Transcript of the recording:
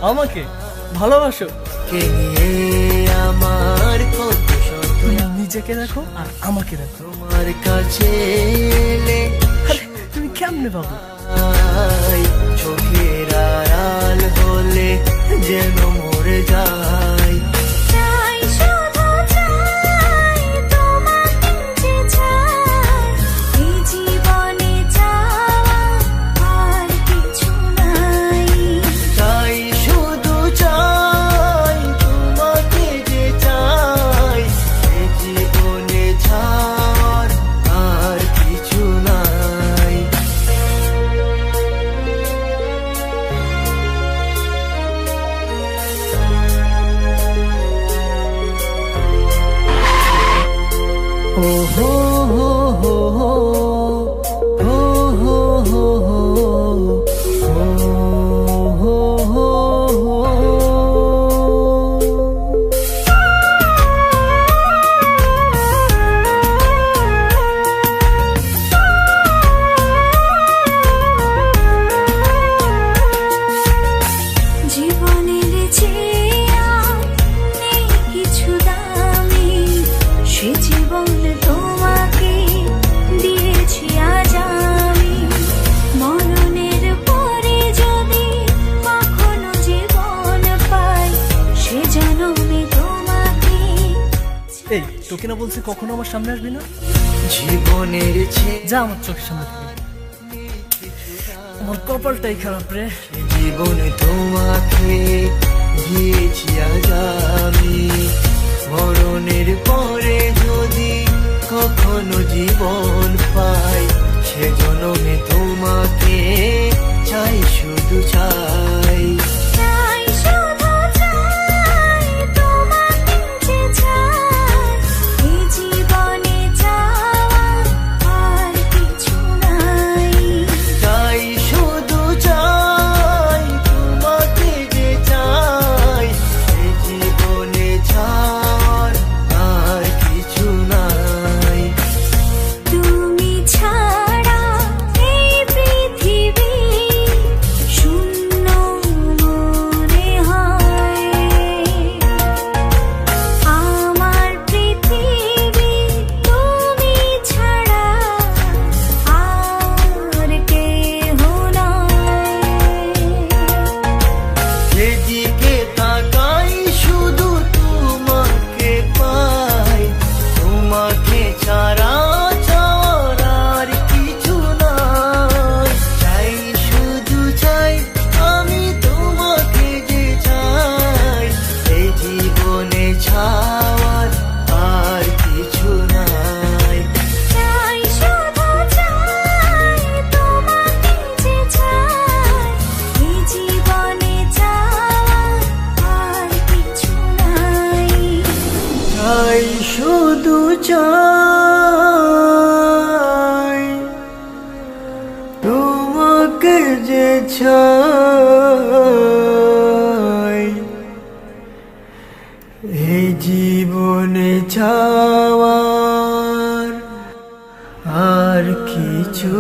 আমাকে ভালোবাসো। আমার কত শত নিজেকে দেখো আর আমাকে দেখো। তোমার কাছে এলে আরে তুমি কেমনে পাবো? চোখের আড়াল হলে যেন মরে যায়। এই তোকে না বলছি কখনো আমার সামনে আসবি না। জীবনের যা আমার চোখের সামনে থেকে। আমার কপালটাই খারাপ রে। জীবনে তোমাকে দিয়েছি আজ আমি, মরণের পরে যদি কখনো জীবন পাই, সে জন্মে তোমাকে চাই, শুধু চাই। শুধু চাই তোমাকে যে চাই, এই জীবনে চাওয়ার আর কিছু